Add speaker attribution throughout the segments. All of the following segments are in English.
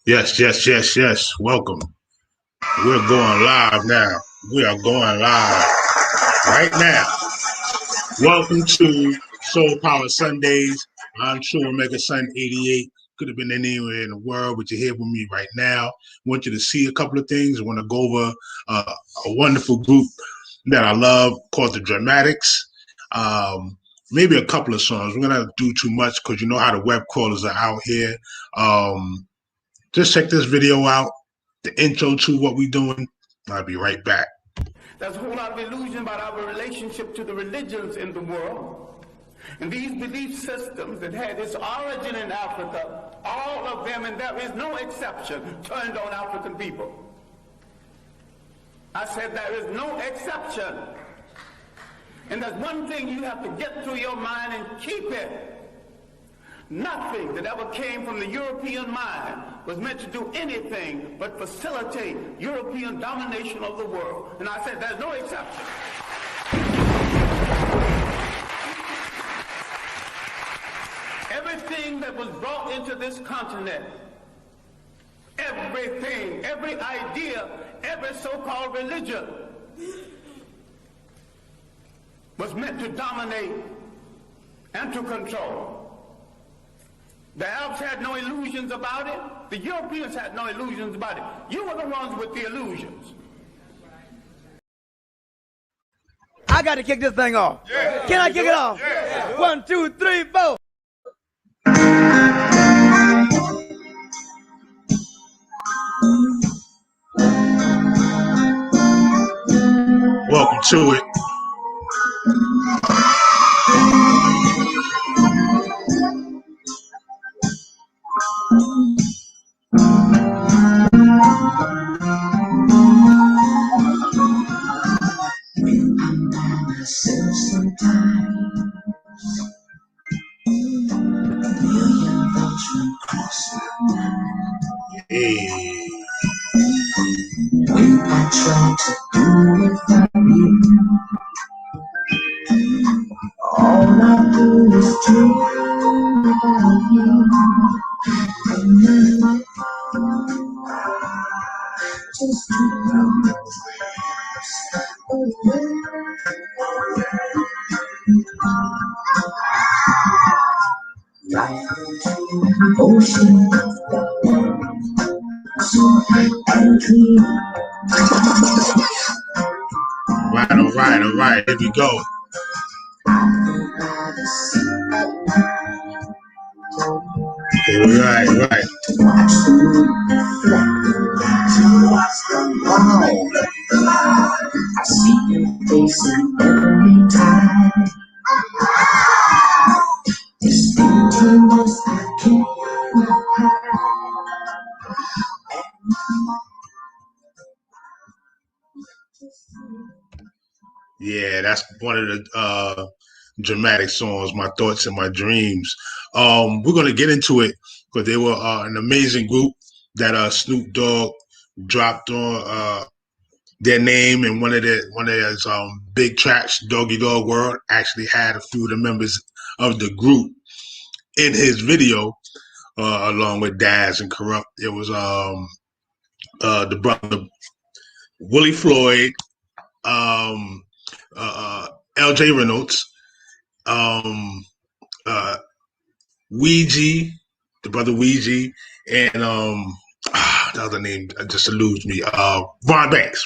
Speaker 1: Yes, yes, yes, yes. Welcome. We're going live now. We are going live right now. Welcome to Soul Power Sundays. I'm True Omega Sun 88. Could have been anywhere in the world, but you're here with me right now. I want you to see a couple of things. I want to go over a wonderful group that I love called the Dramatics. Maybe a couple of songs. We're going to do too much because you know how the web crawlers are out here. Just check this video out, the intro to what we're doing. I'll be right back.
Speaker 2: There's a whole lot of illusion about our relationship to the religions in the world. And these belief systems that had its origin in Africa, all of them, and there is no exception, turned on African people. I said there is no exception. And there's one thing you have to get through your mind and keep it. Nothing that ever came from the European mind was meant to do anything but facilitate European domination of the world. And I said there's no exception. Everything that was brought into this continent, everything, every idea, every so-called religion was meant to dominate and to control. The Arabs had no illusions about it. The Europeans had no illusions about it. You were the ones with the illusions.
Speaker 3: I got to kick this thing off. Yeah. Can I kick it off? Yeah. 1, 2, 3, 4.
Speaker 1: Welcome to it. Hey.
Speaker 4: When I try to do without you, all I do is dream about you. And then my heart just drifts away. Like an ocean, so I dream.
Speaker 1: All right. Here we go. Right.
Speaker 4: I see your face in every time. This emptiness I cannot hide.
Speaker 1: Yeah, that's one of the dramatic songs, My Thoughts and My Dreams. We're going to get into it because they were an amazing group that Snoop Dogg dropped on their name in one of his big tracks, Doggy Dog World. Actually had a few of the members of the group in his video along with Daz and Corrupt. It was the brother Willie Floyd, L.J. Reynolds, Ouija, the brother Ouija, and the other name just eludes me. Ron Banks.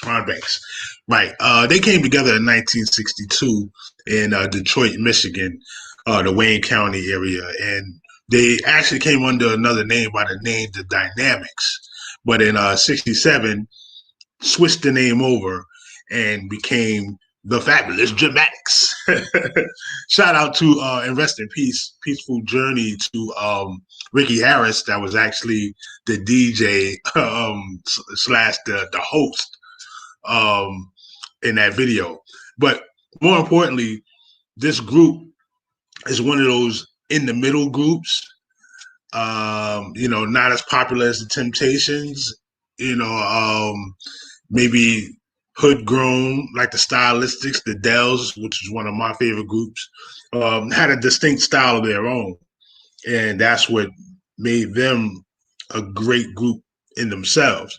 Speaker 1: Right. They came together in 1962 in Detroit, Michigan, the Wayne County area, and they actually came under another name by the name The Dynamics. But in '67, switched the name over and became the Fabulous Dramatics. Shout out to and rest in peace, peaceful journey to Ricky Harris, that was actually the DJ slash the host in that video. But more importantly, this group is one of those in the middle groups. Not as popular as the Temptations. Maybe hood grown, like the Stylistics, the Dells, which is one of my favorite groups, had a distinct style of their own. And that's what made them a great group in themselves,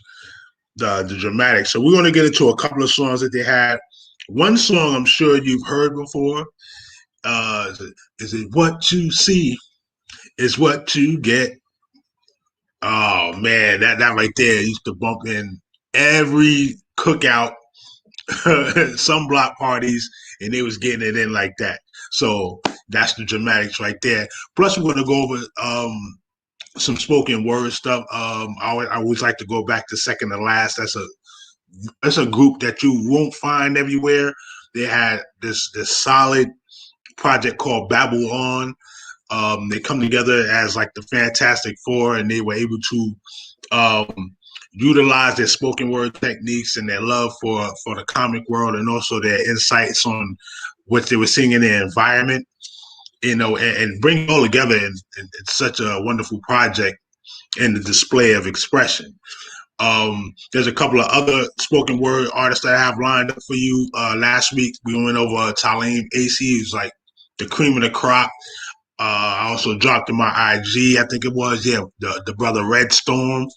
Speaker 1: the dramatic. So we're going to get into a couple of songs that they had. One song I'm sure you've heard before. Is it what you see is what you get? Oh man, that right there used to bump in every cookout, some block parties, and they was getting it in like that. So that's the dramatics right there. Plus, we're gonna go over some spoken word stuff. I always like to go back to Second to Last. That's a group that you won't find everywhere. They had this solid project called Babylon. They come together as like the Fantastic Four, and they were able to utilize their spoken word techniques and their love for the comic world, and also their insights on what they were seeing in their environment, and bring it all together in such a wonderful project and the display of expression. There's a couple of other spoken word artists that I have lined up for you. Last week we went over Talim AC, who's like the cream of the crop. I also dropped in my IG, I think it was, the brother Red Storm,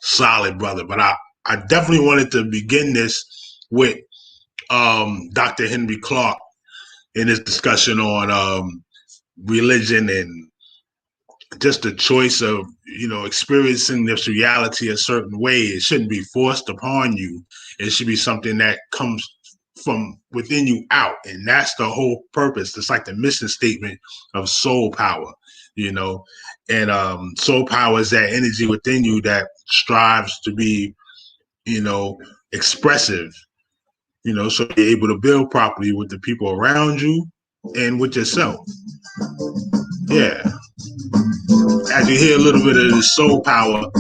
Speaker 1: solid brother. But I definitely wanted to begin this with Dr. Henry Clark in his discussion on religion and just the choice of experiencing this reality a certain way. It shouldn't be forced upon you. It should be something that comes from within you out, and that's the whole purpose. It's like the mission statement of soul power, and soul power is that energy within you that strives to be expressive, so you're able to build properly with the people around you and with yourself. Yeah, as you hear a little bit of the soul power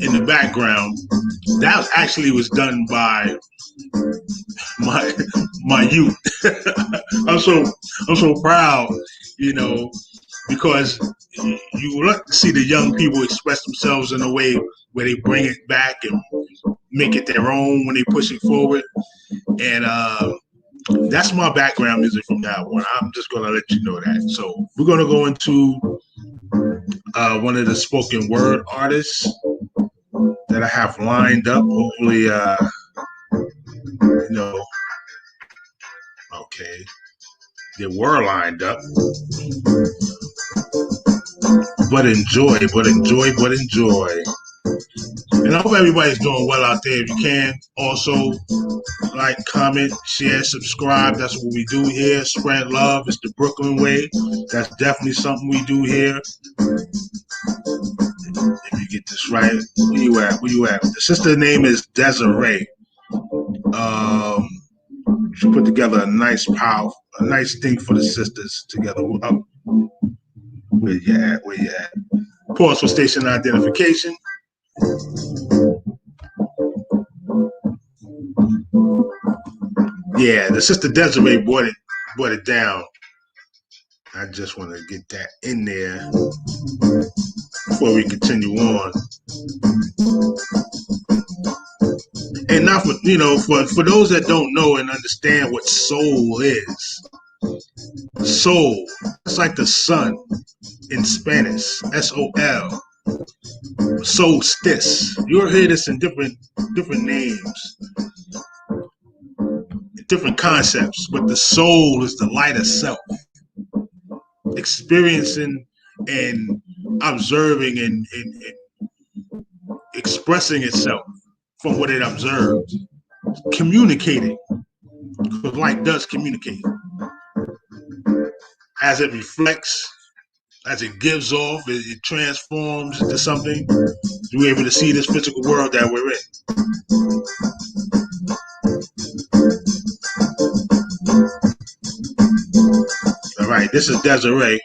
Speaker 1: in the background, that actually was done by my youth. I'm so proud, because you like to see the young people express themselves in a way where they bring it back and make it their own when they push it forward. And that's my background music from now on. I'm just gonna let you know that. So we're gonna go into one of the spoken word artists that I have lined up. Hopefully, okay, they were lined up. But enjoy. And I hope everybody's doing well out there. If you can, also like, comment, share, subscribe. That's what we do here. Spread love. It's the Brooklyn way. That's definitely something we do here. If you get this right, where you at? The sister name is Desiree. She put together a nice thing for the sisters together. Where you at? Pause for station identification. Yeah, the sister Desiree brought it down. I just want to get that in there before we continue on. And now for those that don't know and understand what soul is. Soul, it's like the sun in Spanish, S-O-L. Solstice. You'll hear this in different names, different concepts, but the soul is the light of self, experiencing and observing and expressing itself from what it observes, communicating, because light does communicate. As it reflects, as it gives off, it transforms into something. You're able to see this physical world that we're in. All right, this is Desiree.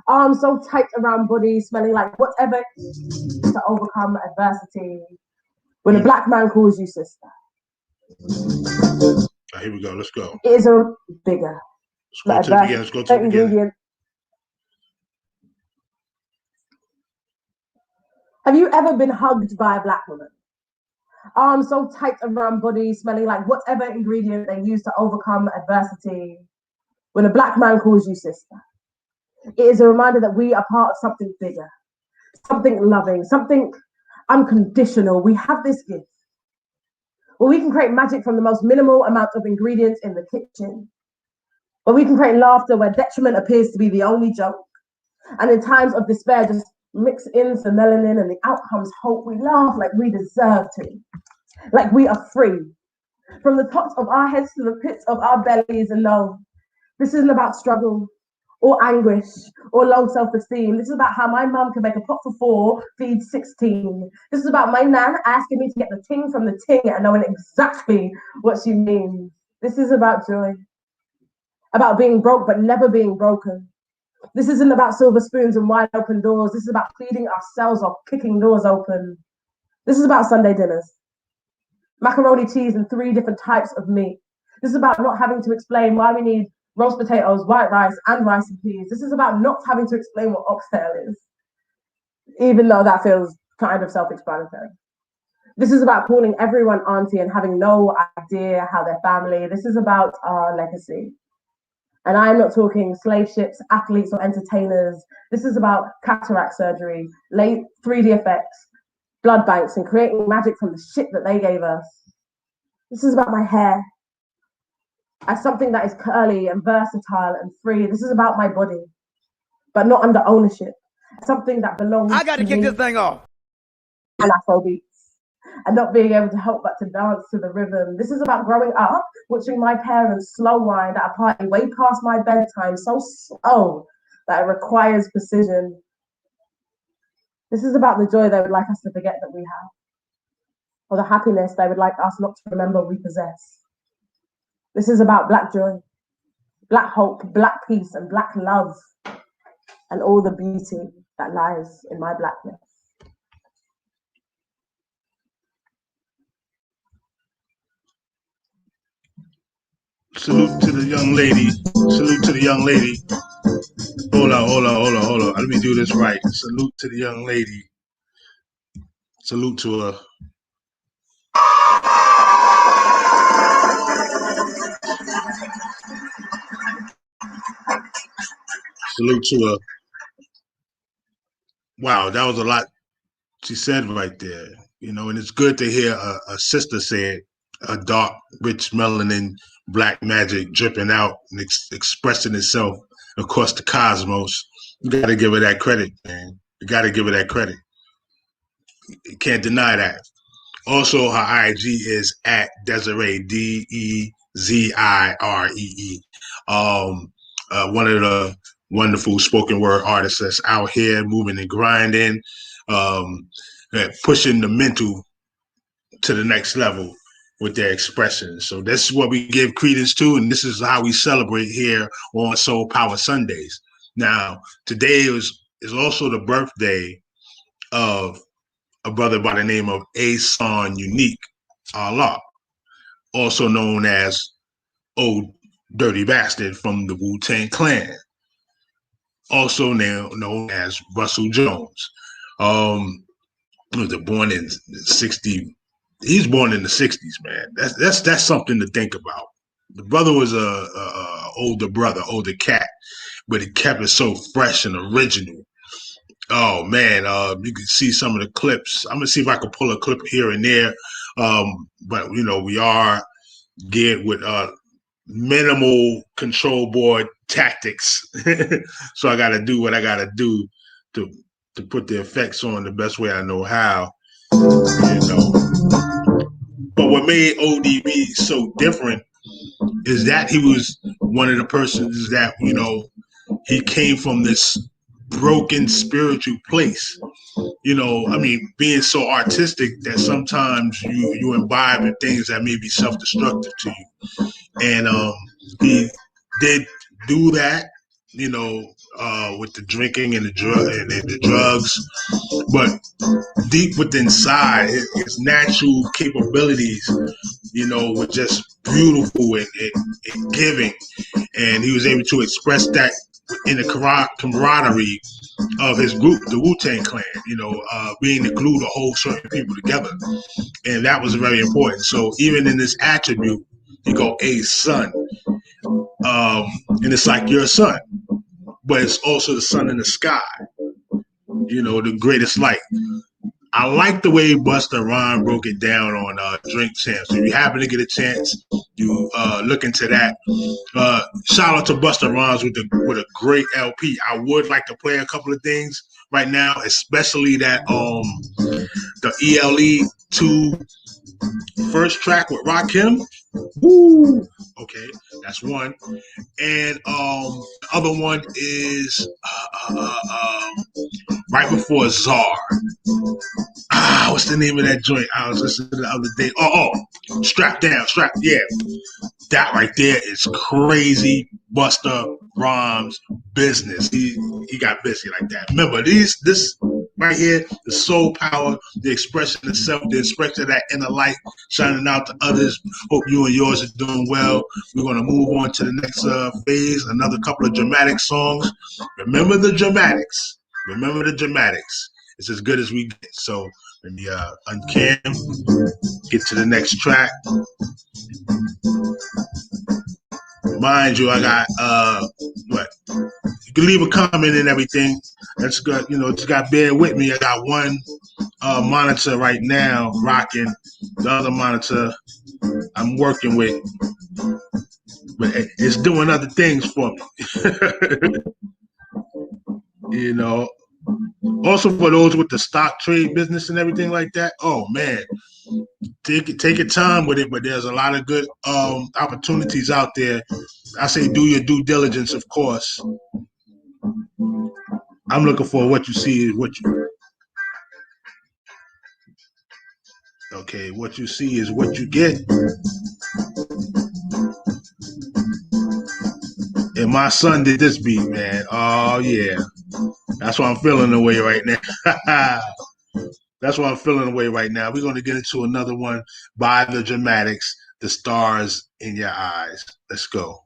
Speaker 5: Arms so tight around body, smelling like whatever to overcome adversity. When a black man calls you sister.
Speaker 1: Right, here we go. Let's go.
Speaker 5: It is a bigger.
Speaker 1: Let's go to the beginning. Let's go to the beginning.
Speaker 5: Have you ever been hugged by a black woman? Arms so tight around body, smelling like whatever ingredient they use to overcome adversity. When a black man calls you sister. It is a reminder that we are part of something bigger. something loving, something unconditional. We have this gift. Well, we can create magic from the most minimal amount of ingredients in the kitchen. But we can create laughter where detriment appears to be the only joke. And in times of despair, just mix in some melanin and the outcome's hope. We laugh like we deserve to, like we are free. From the tops of our heads to the pits of our bellies, and no, this isn't about struggle or anguish or low self-esteem. This is about how my mum can make a pot for 4, feed 16. This is about my nan asking me to get the ting from the ting and knowing exactly what she means. This is about joy, about being broke but never being broken. This isn't about silver spoons and wide open doors. This is about feeding ourselves or kicking doors open. This is about Sunday dinners, macaroni cheese and 3 different types of meat. This is about not having to explain why we need roast potatoes, white rice, and rice and peas. This is about not having to explain what oxtail is, even though that feels kind of self-explanatory. This is about calling everyone auntie and having no idea how they're family. This is about our legacy. And I'm not talking slave ships, athletes, or entertainers. This is about cataract surgery, late 3D effects, blood banks, and creating magic from the shit that they gave us. This is about my hair as something that is curly and versatile and free. This is about my body, but not under ownership. Something that belongs
Speaker 3: I got to kick this thing off.
Speaker 5: And Afro beats. And not being able to help but to dance to the rhythm. This is about growing up, watching my parents slow wind at a party way past my bedtime, so slow that it requires precision. This is about the joy they would like us to forget that we have, or the happiness they would like us not to remember we possess. This is about Black joy, Black hope, Black peace, and Black love, and all the beauty that lies in my Blackness.
Speaker 1: Salute to the young lady. Salute to the young lady. Hold on. Let me do this right. Salute to the young lady. Salute to her. Salute to her. Wow, that was a lot she said right there. You know, and it's good to hear a sister say it, a dark, rich melanin, black magic dripping out and expressing itself across the cosmos. You got to give her that credit, man. You got to give her that credit. You can't deny that. Also, her IG is at Desiree, Deziree. One of the wonderful spoken word artists that's out here moving and grinding, pushing the mental to the next level with their expressions. So this is what we give credence to, and this is how we celebrate here on Soul Power Sundays. Now, today is also the birthday of a brother by the name of Asan Unique Allah, also known as O.D.B from the Wu-Tang Clan, also now known as Russell Jones. He was born in 60. He's born in the 60s, man. That's something to think about. The brother was a older brother, older cat, but he kept it so fresh and original. Oh man, you can see some of the clips. I'm gonna see if I can pull a clip here and there. But you know, we are geared with minimal control board tactics. So I gotta do what I gotta do to put the effects on the best way I know how. You know. But what made O.D.B so different is that he was one of the persons that, you know, he came from this broken spiritual place. You know, I mean, being so artistic that sometimes you imbibe in things that may be self-destructive to you. And he did do that, you know, with the drinking and the drugs, but deep within inside, his natural capabilities, you know, were just beautiful and giving, and he was able to express that in the camaraderie of his group, the Wu-Tang Clan, you know, being the glue to hold certain people together. And that was very important. So even in this attribute, you go, a son. And it's like you're a son, but it's also the sun in the sky. The greatest light. I like the way Busta Rhymes broke it down on Drink Champs. If you happen to get a chance, you look into that. Shout out to Busta Rhymes with a great LP. I would like to play a couple of things right now, especially that the ELE 2 first track with Rakim. Woo! Okay, that's one. And the other one is right before Czar. What's the name of that joint? I was listening to the other day. Strap Down, yeah. That right there is crazy. Busta Rhymes business. He got busy like that. Remember, this right here, the soul power, the expression itself, the expression of that inner light shining out to others. Hope you and yours are doing well. We're going to move on to the next phase, another couple of dramatic songs. Remember the dramatics. Remember the dramatics. It's as good as we get. So let me uncam, get to the next track. Mind you, I got what? You can leave a comment and everything. That's good. Just got to bear with me. I got one monitor right now rocking. The other monitor I'm working with, but it's doing other things for me. Also for those with the stock trade business and everything like that. Oh man, take your time with it. But there's a lot of good opportunities out there. I say do your due diligence, of course. I'm looking for what you see is what you. Okay, what you see is what you get. And my son did this beat, man. Oh yeah, that's why I'm feeling the way right now. That's why I'm feeling the way right now. We're going to get into another one by the Dramatics, The Stars in Your Eyes. Let's go.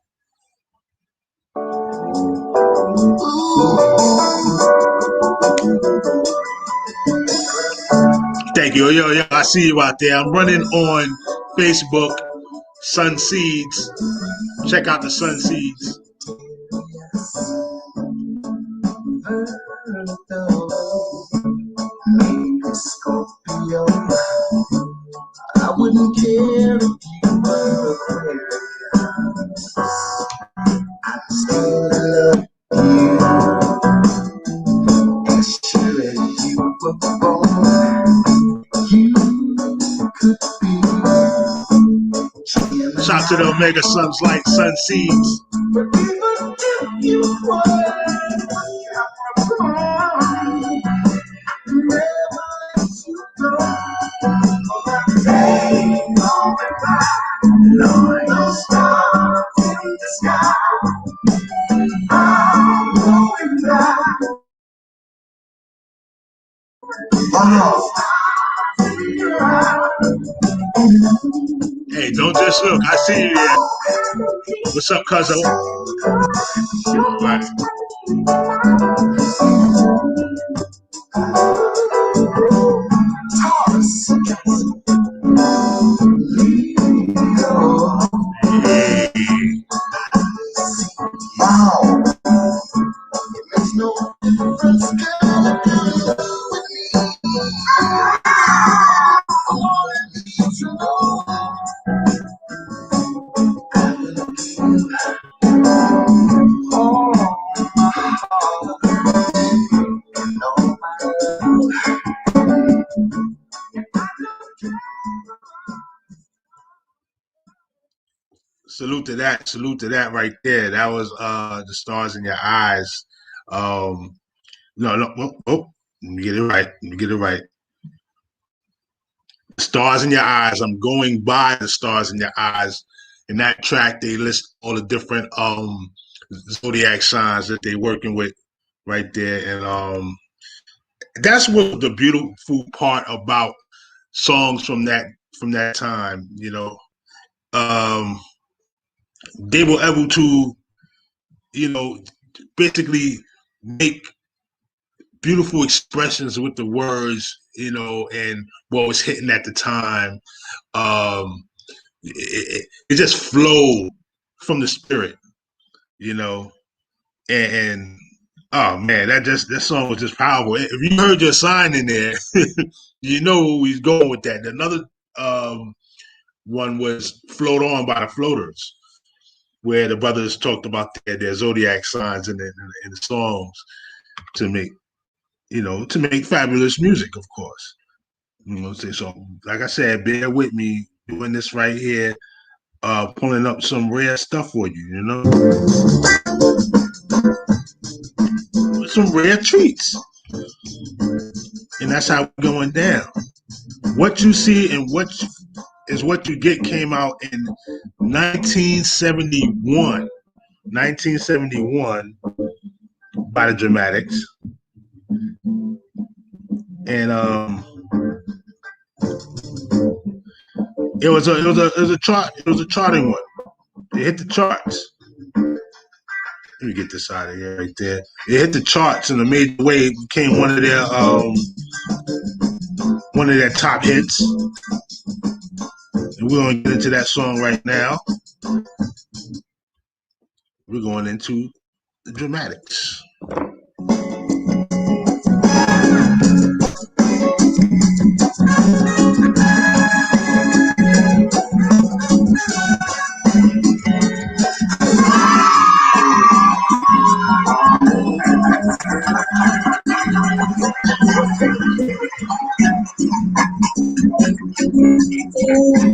Speaker 1: Thank you. Yo, I see you out there. I'm running on Facebook, Sun Seeds. Check out the Sun Seeds. Scorpio, I wouldn't care if you were there. I still love you. As sure as you were born, you could be. Shout to the Omega Sons like Sun Seeds. But even if you were, never let you go. Ain't going back, Lord, no stars in the sky. I'm going back. Hey, don't just look. I see you there. What's up, cousin? Right. Hey. Wow. It makes no difference, girl, if you're in love with me. All I need to know. Oh, my heart. No matter. Salute to that right there. That was The Stars in Your Eyes. No, let me get it right. The Stars in Your Eyes. I'm going by The Stars in Your Eyes. In that track, they list all the different zodiac signs that they're working with right there. And that's what the beautiful part about songs from that time, they were able to, basically make beautiful expressions with the words, and what was hitting at the time. It just flowed from the spirit, and Oh man, that song was just powerful. If you heard your sign in there, you know who he's going with that. Another one was "Float On" by the Floaters, where the brothers talked about their zodiac signs in the songs to make to make fabulous music, of course. So like I said, bear with me doing this right here, pulling up some rare stuff for you. Some rare treats, and that's how we're going down. What you see and what you get came out in 1971. 1971 by the Dramatics, and it was a charting one. It hit the charts. Let me get this out of here right there. It hit the charts in a major way. It became one of their top hits. And we're gonna get into that song right now. We're going into the Dramatics.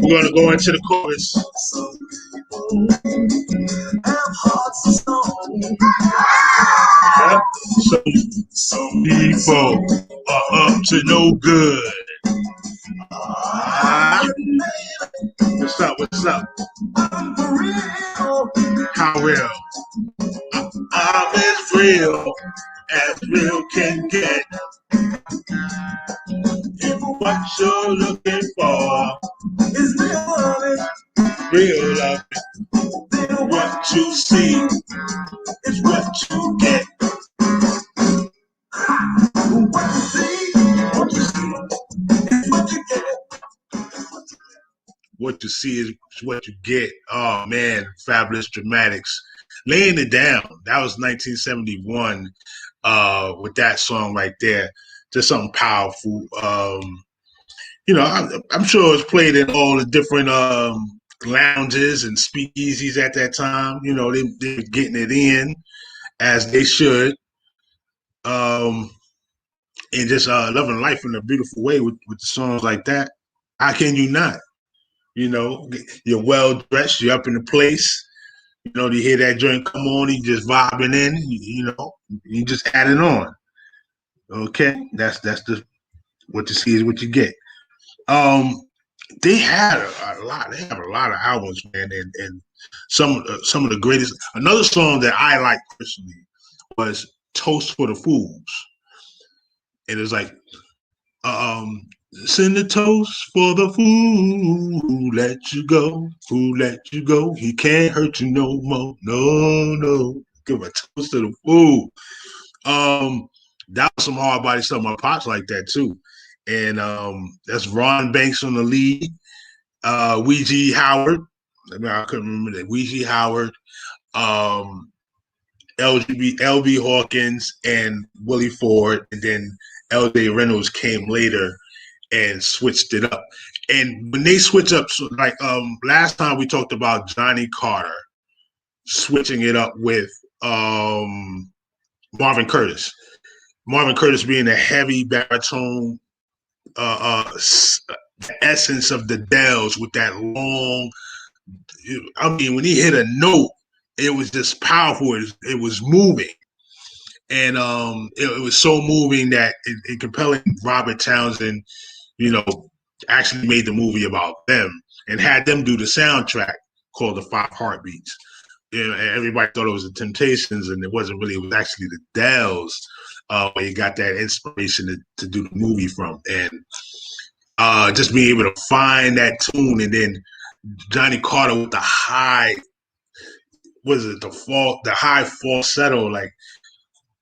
Speaker 1: We're gonna go into the chorus. Some people are up to no good. What's up? What's up? How real? I'm as real can get. If what you're looking for is real love, then what you see is what you get. What you see is what you get. Oh man, fabulous Dramatics. Laying it down. That was 1971 with that song right there. Just something powerful. I'm sure it's played in all the different lounges and speakeasies at that time. They're getting it in as they should. And just loving life in a beautiful way with the songs like that. How can you not? You're well dressed, you're up in the place. You hear that joint come on, you just vibing in, you just add it on. Okay, that's the what you see is what you get. They had a lot. They have a lot of albums, man, and some of the greatest. Another song that I like personally was "Toast for the Fools." It was like, send a toast for the fool who let you go, who let you go. He can't hurt you no more. No, no. Give a toast to the fool. That was some hard body stuff. My pops like that too. And that's Ron Banks on the lead. Weegie Howard. I couldn't remember that. Weegie Howard, LB Hawkins, and Willie Ford, and then L.J. Reynolds came later and switched it up. And when they switch up, so like last time we talked about Johnny Carter switching it up with Marvin Curtis. Marvin Curtis being a heavy baritone, essence of the Dells with that long. I mean, when he hit a note, it was just powerful. It was moving. And it was so moving that it compelling Robert Townsend, actually made the movie about them and had them do the soundtrack called The Five Heartbeats. Everybody thought it was the Temptations, and it wasn't really. It was actually the Dells where you got that inspiration to do the movie from. And just being able to find that tune, and then Johnny Carter with the high, the high falsetto, like,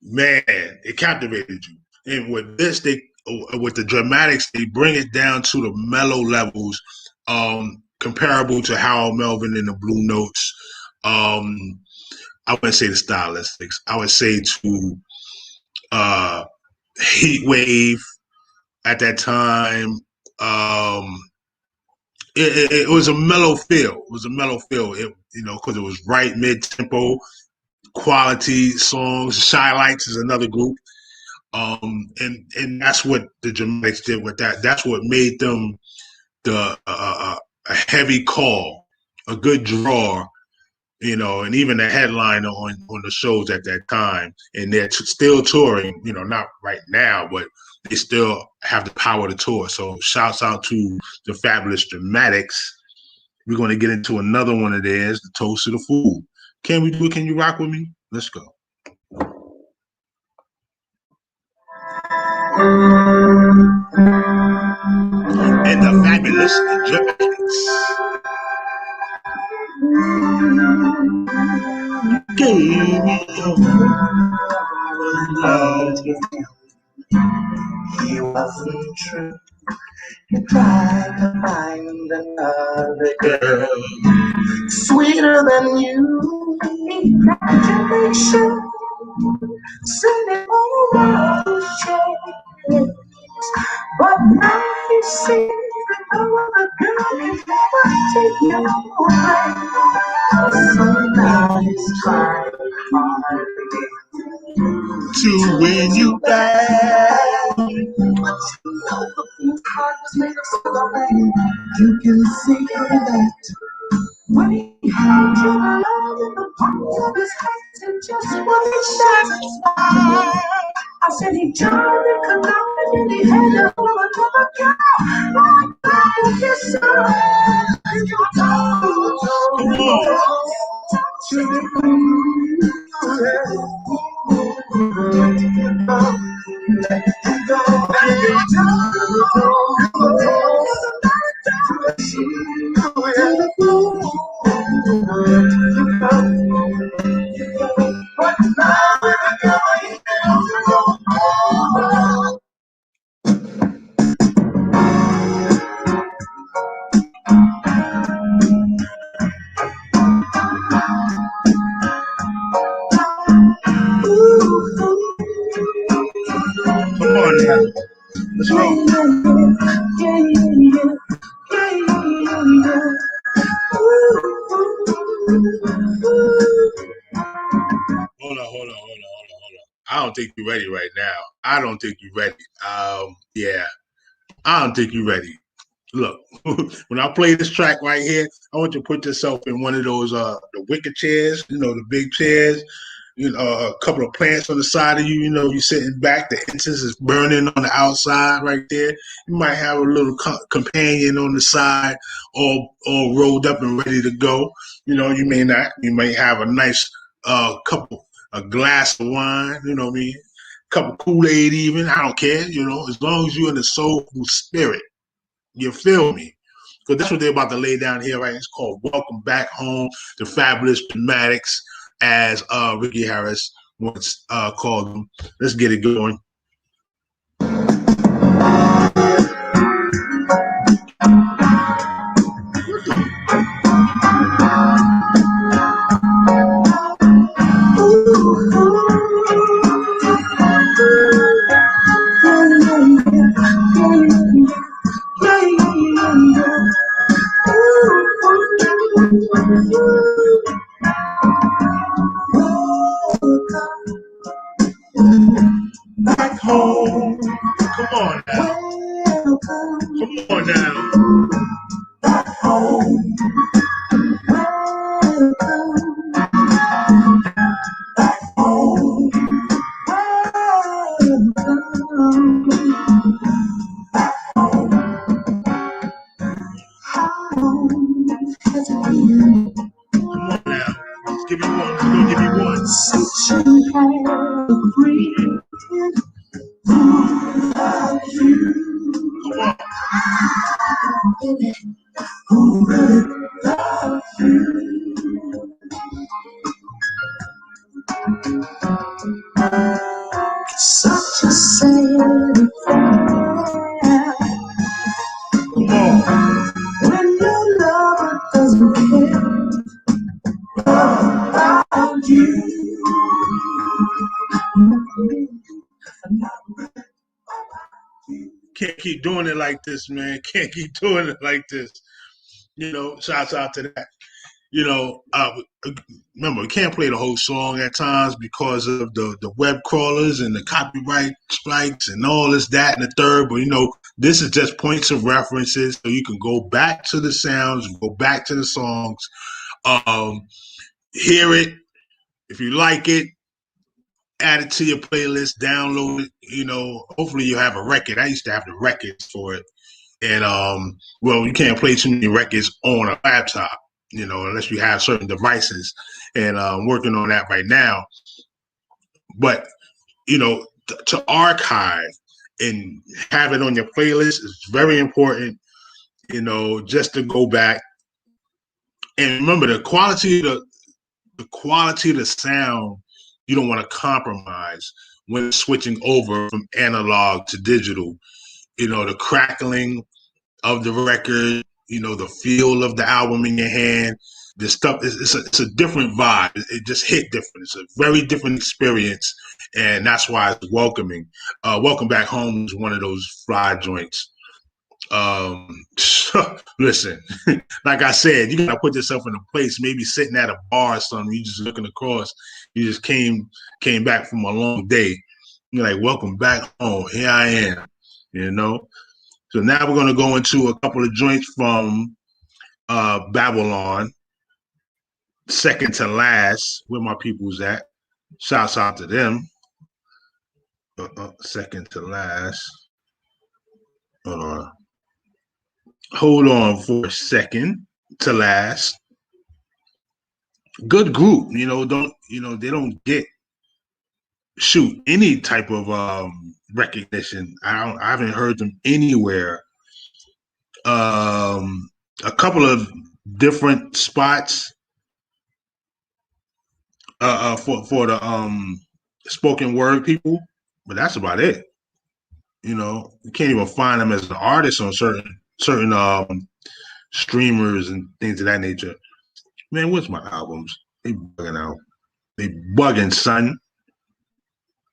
Speaker 1: man, it captivated you. And with this, with the Dramatics, they bring it down to the mellow levels, comparable to Harold Melvin and the Blue Notes. I wouldn't say the stylistics. I would say to Heat Wave at that time. It was a mellow feel. It was a mellow feel. Because it was right mid tempo, quality songs. Shy Lights is another group. And that's what the Dramatics did with that. That's what made them a heavy call, a good draw, and even a headliner on the shows at that time. And they're still touring, not right now, but they still have the power to tour. So shouts out to the Fabulous Dramatics. We're going to get into another one of theirs, the Toast to the Fool. Can we do it? Can you rock with me? Let's go. And the Fabulous Dramatics. Gave me
Speaker 4: He wasn't true. He tried to find another girl sweeter than you. Imagination sitting all around shade. But now you see no other girl can ever take you away. So now he's trying hard
Speaker 1: to win you back.
Speaker 4: but you know the fool's heart was made of silver. You can see that when he had your love in the palm of his hands and just wasn't satisfied. I said he tried to come out and he had to for another girl. Right back in his side. And you're
Speaker 1: Come on now. Let's go. Hold on. I don't think you're ready right now. I don't think you're ready. Yeah, I don't think you're ready. Look, when I play this track right here, I want you to put yourself in one of those the wicker chairs, the big chairs. A couple of plants on the side of you. You're sitting back. The incense is burning on the outside right there. You might have a little companion on the side, all rolled up and ready to go. You may not. You may have a nice a glass of wine. You know what I mean? Cup of Kool-Aid even. I don't care. As long as you're in the soulful spirit. You feel me? Because that's what they're about to lay down here, right? It's called Welcome Back Home, the Fabulous Dramatics, as Ricky Harris once called them. Let's get it going. Back home. Come on now. Come on now. Back home. Back home. Back home. Come on now. Just give me one. Just gonna give me one.
Speaker 4: Since you have agreed who loves you. Who really loves you. Such a sad affair.
Speaker 1: Come on.
Speaker 4: When your lover doesn't care about you.
Speaker 1: can't keep doing it like this, man. Can't keep doing it like this. Shouts out to that. Remember, we can't play the whole song at times because of the web crawlers and the copyright strikes and all this, that, and the third. But, this is just points of references so you can go back to the sounds, go back to the songs, hear it. If you like it, add it to your playlist, download it. Hopefully you have a record. I used to have the records for it. And, you can't play too many records on a laptop, unless you have certain devices. And I'm working on that right now. But, to archive and have it on your playlist is very important, just to go back. And remember, the quality of the sound, you don't want to compromise when switching over from analog to digital. The crackling of the record, the feel of the album in your hand, the stuff, it's a different vibe. It just hit different. It's a very different experience, and that's why it's welcoming. Welcome Back Home is one of those fly joints. Listen, like I said, you gotta put yourself in a place, maybe sitting at a bar or something, you just looking across, you just came back from a long day. You're like, welcome back home. Here I am, So now we're gonna go into a couple of joints from Babylon. Second to Last, where my people's at. Shouts out to them. Second to Last. Hold on for a second to last. Good group, they don't get any type of recognition. I haven't heard them anywhere. A couple of different spots for the spoken word people, but that's about it. You can't even find them as an artist on certain streamers and things of that nature. Man, what's my albums? They bugging out. They bugging, son.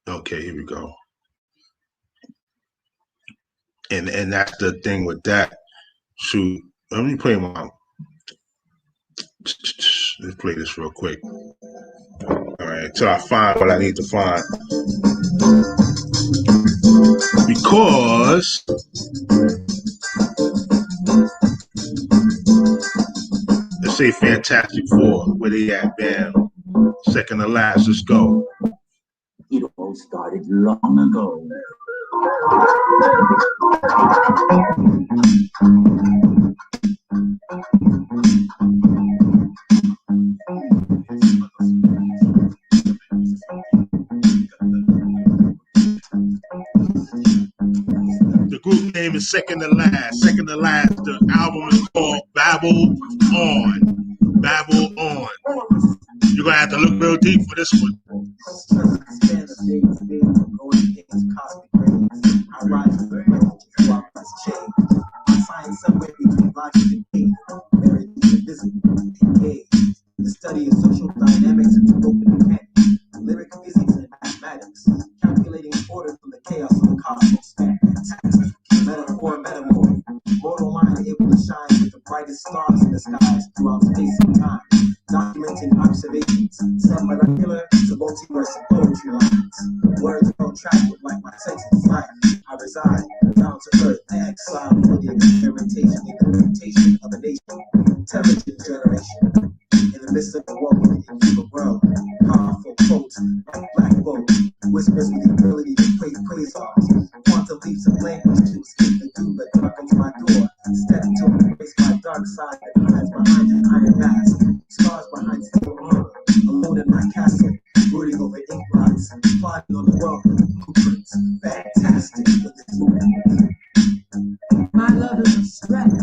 Speaker 1: Okay, here we go. And that's the thing with that. Shoot, let me play my. Let's play this real quick. All right, until I find what I need to find. Because let's say Fantastic Four, where they at? Bam. Second to Last, let's go.
Speaker 6: It all started long ago.
Speaker 1: The group name is Second to Last. Second to Last. The album is called Babble On. Babble On. You're going to have to look real deep for this one.
Speaker 6: The study of social dynamics and broken pen, lyric physics and mathematics, calculating order from the chaos of the cosmos span, metaphor, mortal mind able to shine with the brightest stars in the skies throughout space and time, documenting observations, sub-molecular to multiverse poetry lines, words don't track with like my sentence life. I reside down to earth, exile for the experimentation and implementation of a nation, intelligent generation. In the midst of the welcome into the world, powerful quotes like black bolt, whispers with the ability to play quasars, quantum leaps of language to escape the doom that darkens my door, step to embrace my dark side that hides behind an iron mask, scars behind steel armor, alone in my castle, brooding over ink blots, plotting on the world with blueprints, fantastic with this movement.
Speaker 5: My love is a stretch,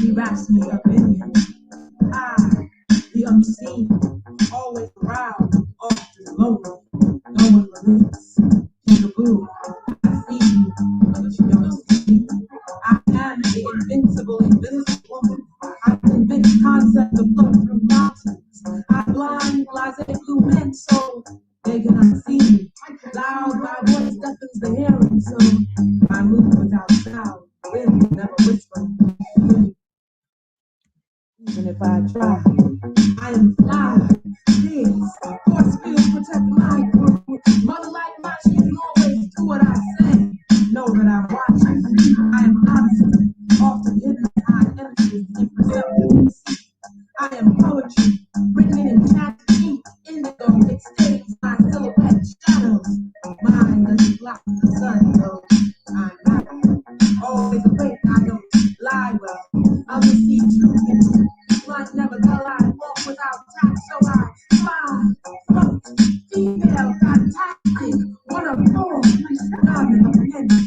Speaker 5: he wraps me up in him. The unseen, always around, often lonely, no one relieves. Peekaboo, I see you, but you don't see me. I am the invincible, invisible woman. I convince concepts to flow through mountains. I blind blase blue men so they cannot see me. Loud, my voice deafens the hearing, so I move without sound, wind never whispering. Even if I try, I am fly. Things, force fields protect my crew. Mother like my she can always do what I say. Know that I'm watching. I am honest. Often hidden behind empty, imperceptible. I am poetry, written in enchanted ink, indigo, it stains my silhouette shadows. Mine doesn't block the sun, though I'm not always awake, I don't lie well. I'll just see truth in you. Like never collide, walk without tact, so I fly, float, female, fantastic, one of four, not in a penny.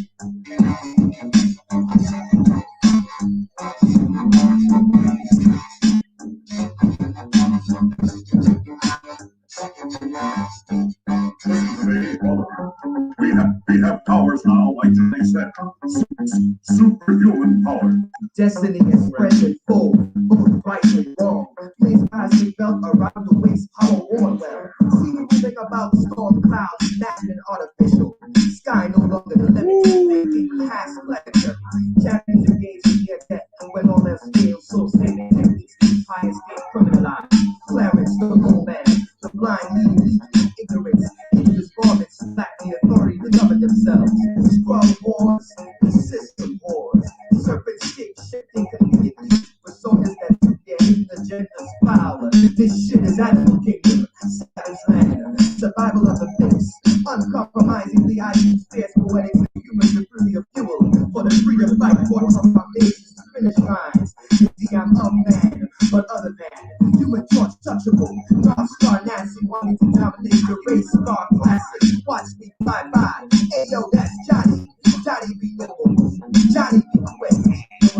Speaker 4: We have powers now, like they said, superhuman power. Destiny expression full, both right and wrong. Place plastic belt around the waist, hollow worn well. See everything about storm clouds, natural and artificial. Sky no longer the limit, thinking past pleasure. Champions engage in their debt, when all else fails, so saving techniques, pious state criminalized. Clarence, the low man, the blind leading ignorance. His garments lack the authority to govern themselves. Scroll wars, the system wars. Serpent stick shifting conveniently for soldiers that took their hidden agendas power. This shit is animal kingdom, savage land. Survival of the fittest. Uncompromisingly, I use fierce poetics and humor to free of fuel. For the freedom fight fought from our bases to finish lines. You see, I'm a man, but other man. Human torch touchable. Dark star Nancy wanting to dominate the race. Star classic. Watch me fly by. Hey yo, that's Johnny. Johnny be noble. Johnny be quick.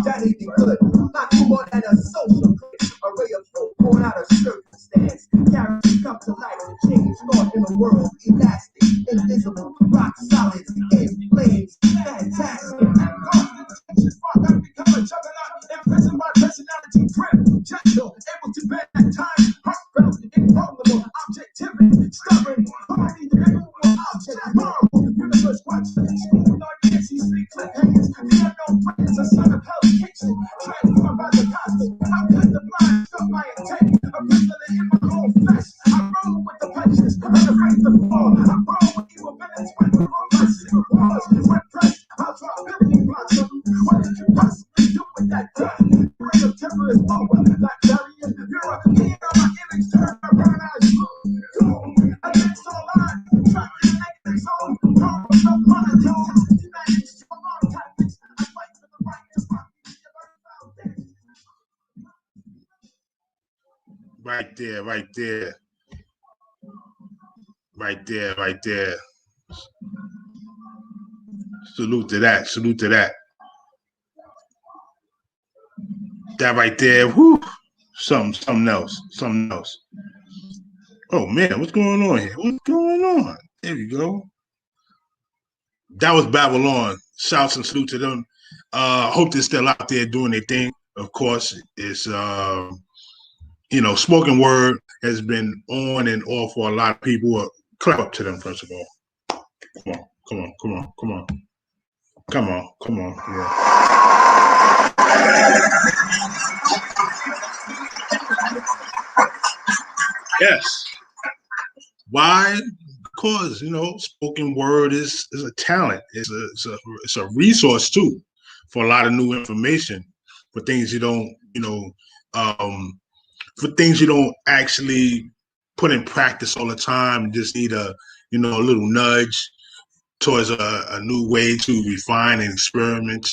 Speaker 4: Johnny be good. Not more than a social clip. A ray of hope born out of circumstance. Characters come to life to change thought in a world elastic, invisible, rock solid, in flames. Fantastic. I've become a juggernaut, imprisoned by personality, grim, gentle, able to bend at time, heartfelt, invulnerable, objectivity, stubborn, harmony, the immovable object, horrible, universe watcher, school Nancy, sleep cliffhangers, the unknown friends, a son of hell's kitchen, transformed by the cosmic, I cut the blind, struck my intent, a prisoner in my own flesh, I roll with the punches, I'm afraid to fall, I roll with evil villains, when we're on my secret wars, when pressed, I'll drop building blocks of what did you possibly do with that gun? Reign of terror is over, like Darius, you're a being on my image, turn around, I doom, against all odds, trapped in a negative zone, wrong with no monotone, united strong arm tactics, I fight for the right to rock the foundation.
Speaker 1: Right there, right there. Right there, right there. Salute to that. Salute to that. That right there, whoo, something else. Something else. Oh man, what's going on here? What's going on? There we go. That was Babylon. Shouts and salute to them. Hope they're still out there doing their thing. Of course, it's spoken word has been on and off for a lot of people. Clap up to them, first of all. Come on. Yeah. Yes. Why? Because spoken word is a talent. It's a resource too for a lot of new information, for things you don't for things you don't actually put in practice all the time. You just need a little nudge towards a new way to refine and experiment,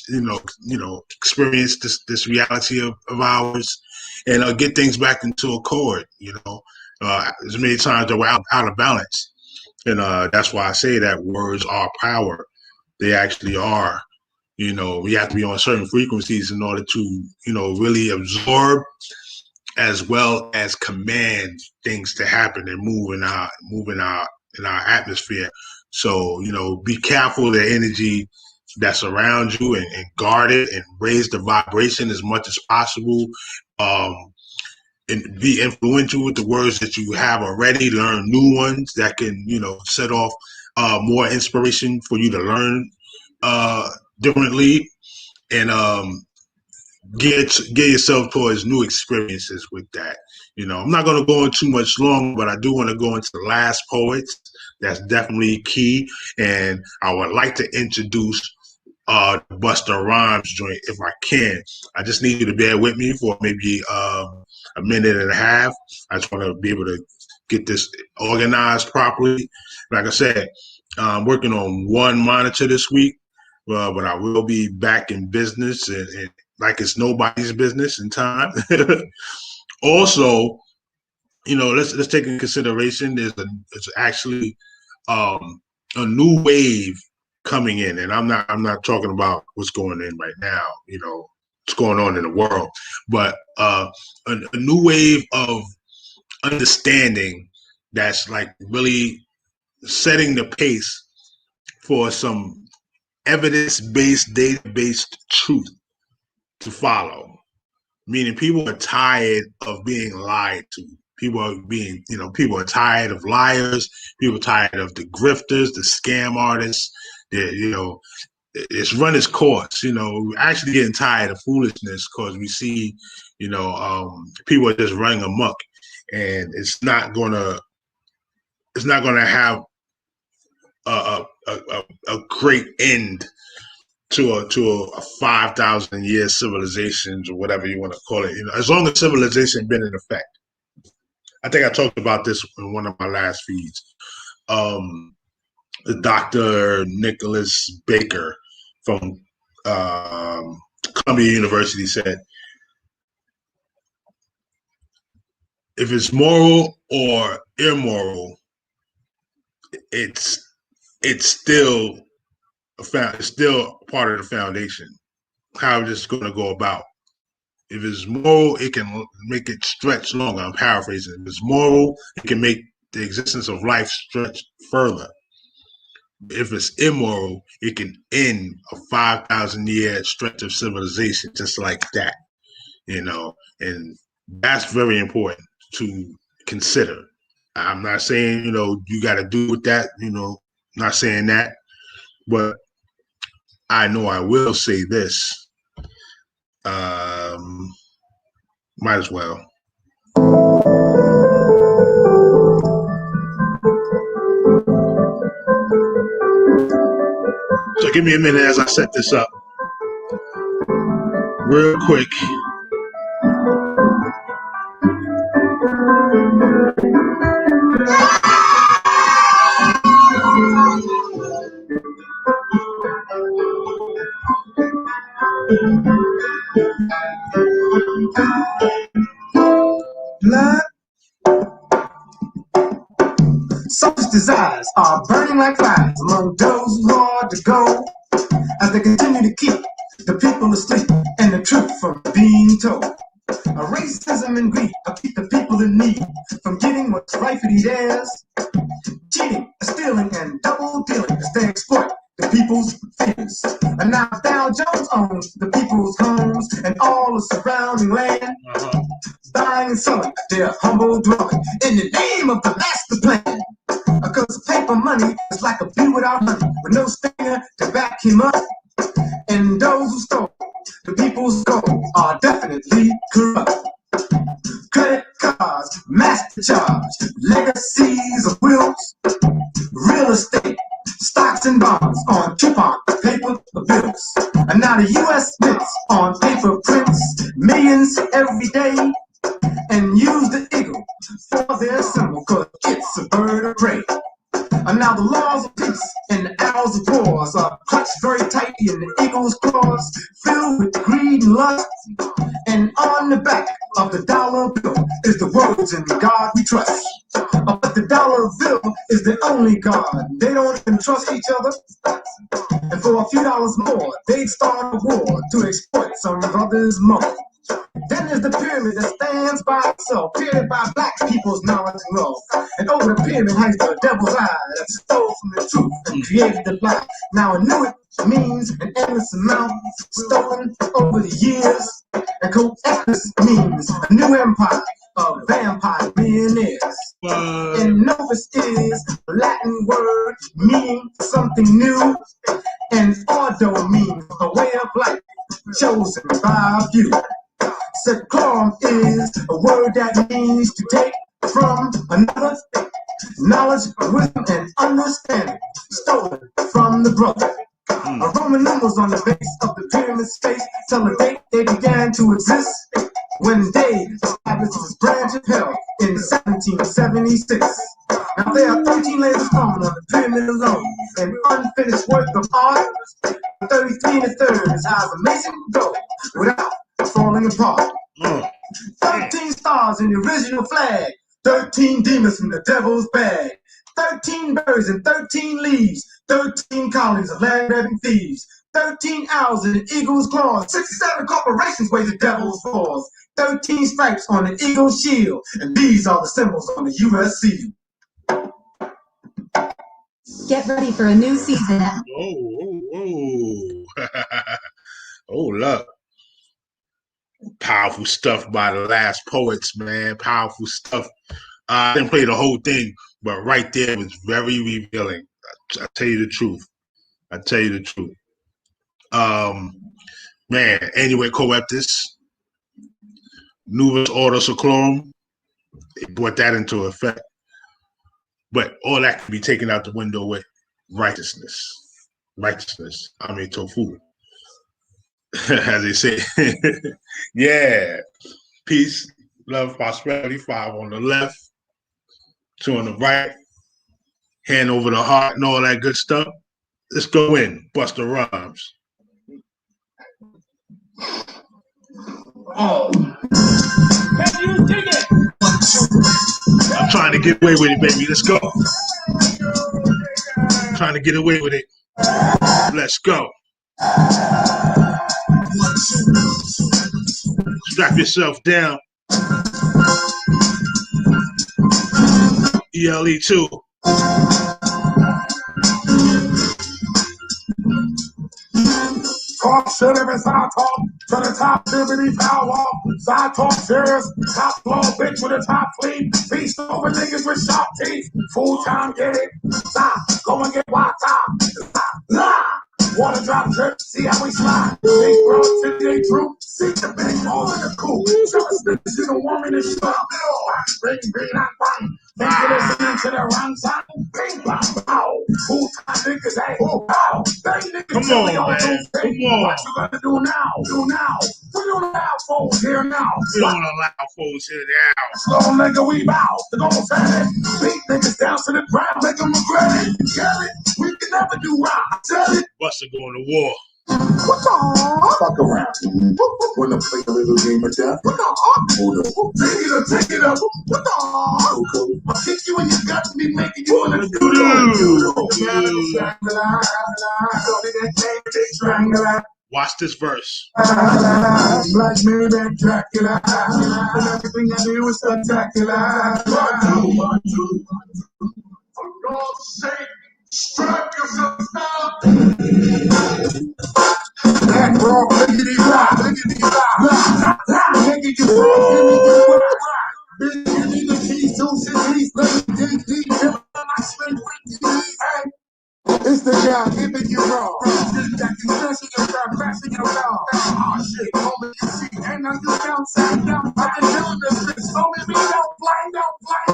Speaker 1: experience this reality of ours, and get things back into accord. As many times that we're out of balance, and that's why I say that words are power. They actually are. We have to be on certain frequencies in order to really absorb as well as command things to happen and move in our atmosphere. So, be careful of the energy that's around you and guard it and raise the vibration as much as possible. And be influential with the words that you have already. Learn new ones that can, set off more inspiration for you to learn differently, and get yourself towards new experiences with that. I'm not going to go into too much long, but I do want to go into the last poets. That's definitely key, and I would like to introduce Busta Rhymes joint if I can. I just need you to bear with me for maybe a minute and a half. I just want to be able to get this organized properly. Like I said, I'm working on one monitor this week, but I will be back in business and like it's nobody's business in time. Also, let's take in consideration it's actually a new wave coming in, and I'm not talking about what's going in right now, what's going on in the world, but a new wave of understanding that's like really setting the pace for some evidence-based, data-based truth to follow. Meaning people are tired of being lied to. People are tired of liars. People are tired of the grifters, the scam artists. It's run its course. We're actually getting tired of foolishness because we see, people are just running amok, and it's not gonna have a great end to a 5,000-year civilization or whatever you want to call it. As long as civilization been in effect. I think I talked about this in one of my last feeds. The Dr. Nicholas Baker from Columbia University said, if it's moral or immoral, it's still part of the foundation. How it's just going to go about. If it's moral, it can make it stretch longer. I'm paraphrasing. If it's moral, it can make the existence of life stretch further. If it's immoral, it can end a 5,000-year stretch of civilization just like that, and that's very important to consider. I'm not saying, you got to do with that, not saying that, but I know I will say this. Might as well. So give me a minute as I set this up real quick.
Speaker 6: Blood. Selfish desires are burning like fires among those who are hard to go, as they continue to keep the people asleep and the truth from being told. A racism and greed will keep the people in need from getting what's rightfully theirs. Cheating, stealing, and double dealing as they exploit the people's fears. And now Dow Jones owns the people's homes and all the surrounding land, buying and selling their humble dwelling in the name of the master plan. Because paper money is like a bee without honey, with no stinger to back him up. And those who stole the people's gold are definitely corrupt. Credit cards, master charge, legacies of wills, real estate, stocks and bonds on coupon paper bills. And now the U.S. mints on paper prints millions every day, and use the eagle for their symbol, cause it's a bird of prey. And now the laws of peace and the arrows of wars are clutched very tightly in the eagle's claws, filled with greed and lust. And on the back of the dollar bill is the words, "In God we trust." But the dollar bill is the only God. They don't even trust each other. And for a few dollars more, they'd start a war to exploit some brother's money. Then there's the pyramid that stands by itself, created by black people's knowledge and love. And over the pyramid hangs the devil's eye that stole from the truth and created the lie. Now I knew it means an endless amount stolen over the years. And coexistence means a new empire of vampire millionaires. And novus is a Latin word meaning something new, and ordo means a way of life chosen by a few. Seclorum is a word that means to take from another, knowledge, wisdom, and understanding stolen from the brother. Roman numerals on the base of the pyramid space tell the date they began to exist, when they established this branch of hell in 1776. Now there are 13 layers of stone on the pyramid alone, an unfinished work of art. 33 and a third is how the mason would go without falling apart. 13 stars in the original flag, 13 demons from the devil's bag, 13 birds and 13 leaves, 13 colonies of land-grabbing thieves, 13 owls in an eagle's claws, 67 corporations wage the devil's wars, 13 stripes on an eagle's shield, and these are the symbols on the U.S. seal.
Speaker 7: Get ready for a new season.
Speaker 1: Hold up. Powerful stuff by the last poets, man. Powerful stuff. I didn't play the whole thing, but right there was very revealing. I tell you the truth. Man, anyway, coeptus, Nubis Ordo Seclorum, they brought that into effect. But all that can be taken out the window with righteousness. I mean, tofu. As they say. Yeah. Peace, love, prosperity. 5 on the left, 2 on the right. Hand over the heart and all that good stuff. Let's go in. Busta Rhymes.
Speaker 2: Oh. Can you dig it?
Speaker 1: I'm trying to get away with it, baby. Let's go. Trying to get away with it. Let's go. Strap yourself down. ELE2.
Speaker 8: Talk shit every side talk to the top 50 power. Side talk serious, top floor bitch with a top fleet. Feast over niggas with sharp teeth. Full time get it. Stop, go and get wild time. Water drop drip, see how we slide. Big bro, they true. See the big all in the cool. Jealous bitches in the woman is shot. Bring, I'm fine. Think you listening to the wrong side? Bing, bang, bow. Full time niggas, hey, bow. Bang niggas,
Speaker 1: Come on, man.
Speaker 8: What you gonna do now? We don't allow folks here now. Slow nigga, we bow. They're gonna say it. Beat niggas down to the ground, make them regret it. Tell it, we can never do right. Tell it.
Speaker 1: Busta going to war.
Speaker 8: What the fuck around? Wanna play a little game of death? What the take it up. What the I'll kick you in your gut and be making you wanna do.
Speaker 1: Watch this verse.
Speaker 8: Like me, that Dracula. And everything I do is spectacular. For God's sake, strap yourself down. That bro, lickety rock. Nigga, you rock. Bitch, you need the keys, 2 cities. Let me dig deep. I spend hey. It's the guy giving you wrong. That you stressing your start crashing your dog. Oh shit, homie, you see, and now you downside down. I've been doing this bitch, homie, me don't fly.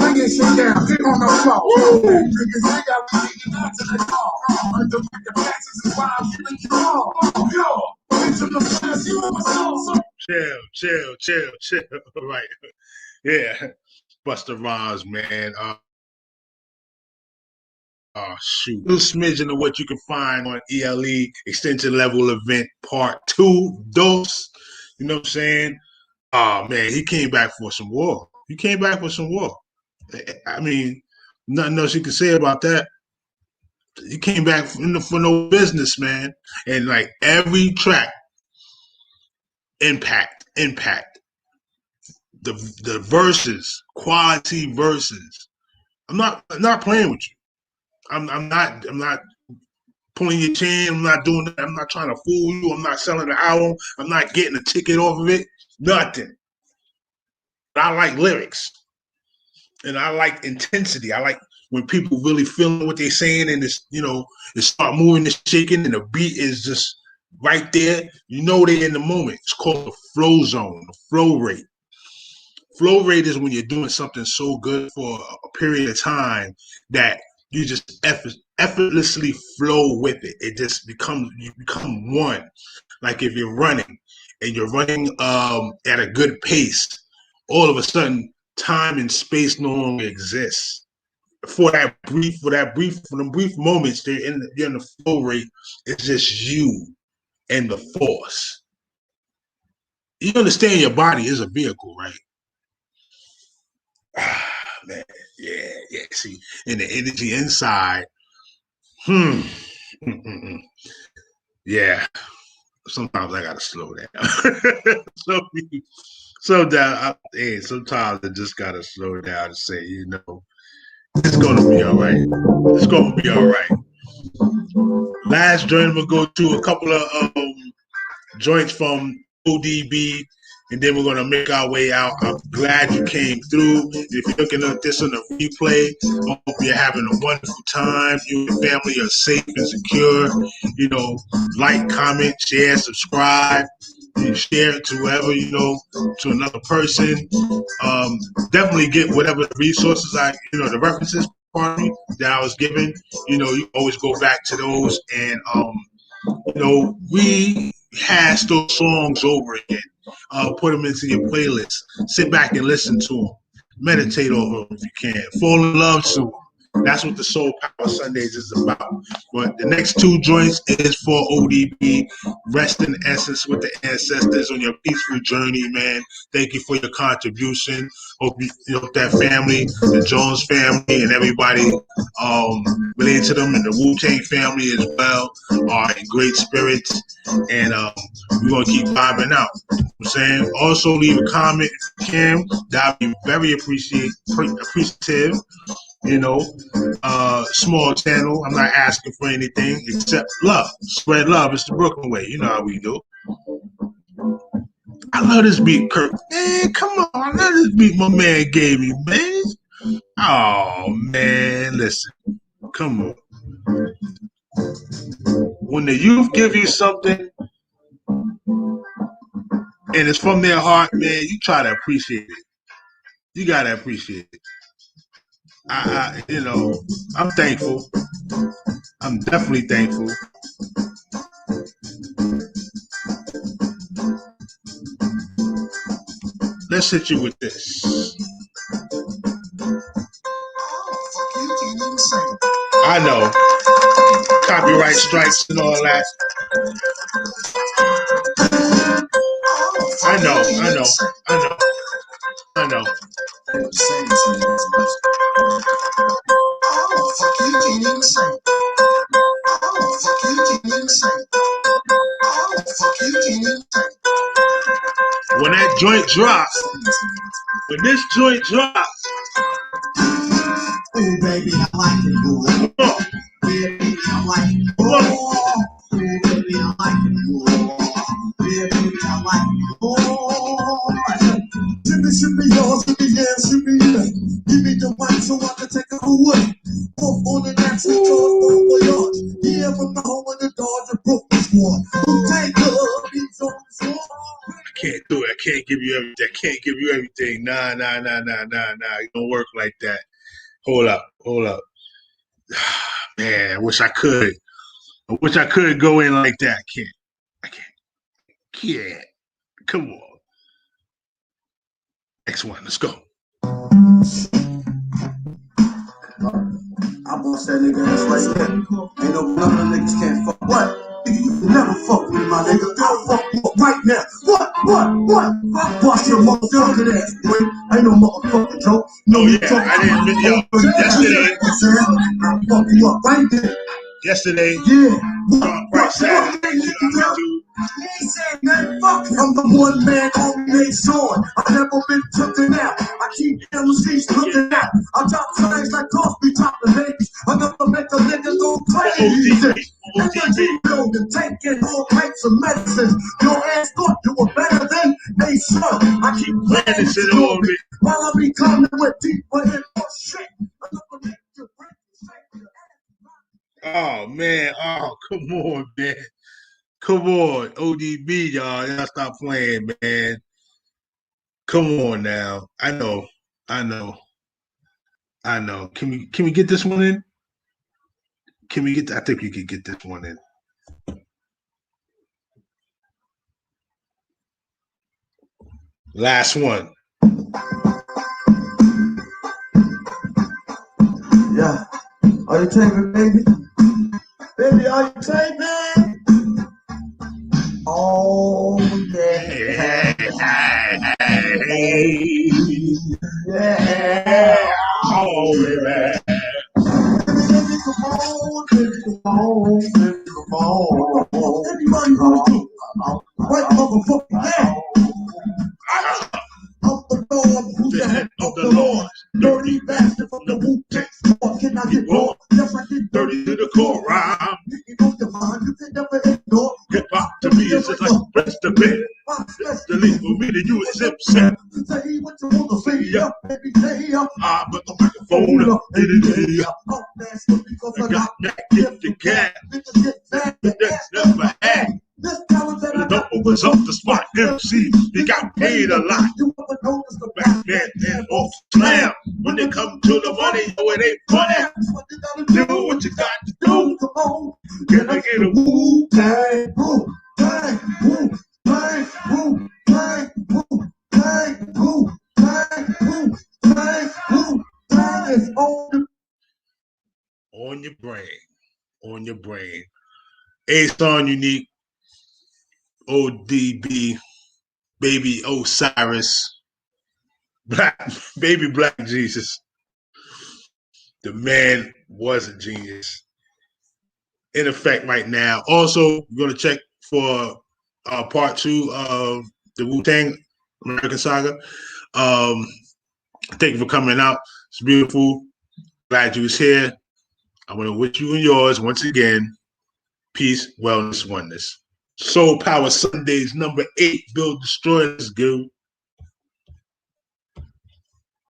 Speaker 8: Bring your shit down, get on the floor. Niggas, they got me digging out to the car. Under the passes is why I'm giving you all. Yo, bitch, in the past, you ever saw some.
Speaker 1: Chill. Right. Yeah. Busta Rhymes, man. Shoot. A little smidgen of what you can find on ELE Extension Level Event Part 2, Dose. You know what I'm saying? Oh, man, he came back for some war. I mean, nothing else you can say about that. He came back for no business, man. And like every track, impact. The verses, quality verses. I'm not playing with you. I'm not pulling your chain. I'm not doing that. I'm not trying to fool you. I'm not selling the album. I'm not getting a ticket off of it. Nothing. I like lyrics. And I like intensity. I like when people really feeling what they're saying and it's, it start moving and shaking and the beat is just right there. They're in the moment. It's called the flow zone, the flow rate. Flow rate is when you're doing something so good for a period of time that you just effortlessly flow with it. It just you become one. Like if you're running and you're running at a good pace, all of a sudden time and space no longer exists. For them brief moments, you're in the flow rate. It's just you and the force. You understand your body is a vehicle, right? Man, yeah. See, and the energy inside, yeah. Sometimes I gotta slow down. Sometimes I just gotta slow down and say, it's gonna be all right. It's gonna be all right. Last joint, I'm gonna go to a couple of joints from O.D.B, and then we're gonna make our way out. I'm glad you came through. If you're looking at this on the replay, I hope you're having a wonderful time. You and your family are safe and secure. Like, comment, share, subscribe. You share it to whoever, to another person. Definitely get whatever resources the references part that I was given. You always go back to those, and we hash those songs over again. Put them into your playlist. Sit back and listen to them. Meditate over them if you can. Fall in love to them. That's what the Soul Power Sundays is about. But the next two joints is for O.D.B. Rest in essence with the ancestors on your peaceful journey, man. Thank you for your contribution. Hope that family, the Jones family, and everybody related to them, and the Wu-Tang family as well, are in great spirits. And we're going to keep vibing out. You know what I'm saying? Also, leave a comment if you can. That would be very appreciative. Small channel. I'm not asking for anything except love. Spread love. It's the Brooklyn way. You know how we do. I love this beat, Kirk. Man, come on. I love this beat my man gave me, man. Oh, man. Listen. Come on. When the youth give you something and it's from their heart, man, you try to appreciate it. You got to appreciate it. I'm thankful. I'm definitely thankful. Let's hit you with this. I know. Copyright strikes and all that. I know. When that joint drops, when this joint drops,
Speaker 8: oh baby, I like it, boy.
Speaker 1: Come on.
Speaker 8: Baby, I like it, boy. Baby, I like it, boy. Baby, I like it, boy. Should be yours, should be yes, should be yes. Give me the mic so I can take it away. Off on the natural charge for yours. Yeah, from the home of the Dodge and Brooklyn squad. Take up, he's on the squad.
Speaker 1: I can't do it. I can't give you everything. Nah. It don't work like that. Hold up. Man, I wish I could. Go in like that. I can't. Come on. Next one. Let's go.
Speaker 8: I bust that nigga ass right there. Ain't no none of niggas can't fuck. What? Nigga, you can never fuck with me, my nigga. I'll fuck you up right now. What? I bust your motherfucking ass, boy. Ain't no motherfucking joke. No,
Speaker 1: yeah, I didn't admit yesterday.
Speaker 8: I'll fuck you up right there.
Speaker 1: Yesterday.
Speaker 8: Yeah.
Speaker 1: Right Saturday.
Speaker 8: He said, man, fuck. I'm the one man on their sword. I never been taken out. I keep MCs looking out. I drop signs like Cosby dropping babies. I never make a nigga go crazy. Energy building, taking all types of medicines. Your ass thought you were better than a son. I keep planning shit on me. while I be coming with deeper in more shit.
Speaker 1: Oh man, oh come on, man. Come on, O.D.B, y'all stop playing, man. Come on now. I know. Can we get this one in? Can we get? I think we could get this one in. Last one.
Speaker 8: Yeah. Are you taping, baby? Baby, are you taping? Oh, yeah.
Speaker 1: Hey.
Speaker 8: Yeah.
Speaker 1: Oh, baby.
Speaker 8: Baby, come on, baby, come on, baby, come on. Everybody gonna do right, motherfucker, yeah. Of the Lord, who's the head of the Lord? Dirty bastard from the Wu-Tang Squad. Can I get raw? Yes, I get dirty to the core. Rhyme. You know your mind, you can never ignore.
Speaker 1: Hip hop to me is just like the rest of it. It's the lead for me to you is Simpson.
Speaker 8: Say what you wanna say, yeah, baby, say yeah.
Speaker 1: I put the microphone up in the air.
Speaker 8: Oh, that's what because
Speaker 1: I got that gift to cat.
Speaker 8: niggas get mad,
Speaker 1: That's never had.
Speaker 8: this talent that I
Speaker 1: The double was up the spot MC. He got paid a lot.
Speaker 8: You ever notice the
Speaker 1: Back man and off slam. When they come to the money, yo, it ain't funny.
Speaker 8: What you gotta
Speaker 1: Do what you got to do.
Speaker 8: Come on.
Speaker 1: Can I get a
Speaker 8: Wu-Tang, Wu-Tang, Wu-Tang, Wu-Tang, Wu-Tang, Wu-Tang, Wu-Tang, Wu-Tang is
Speaker 1: on your brain? On your brain. A-Star Unique, O.D.B, Baby Osiris, Baby Black Jesus. The man was a genius. In effect right now. Also, we're going to check for part 2 of the Wu-Tang American Saga. Thank you for coming out. It's beautiful. Glad you was here. I want to wish you and yours once again peace, wellness, oneness. Soul Power Sundays, number 8, Build, Destroy. Let's go.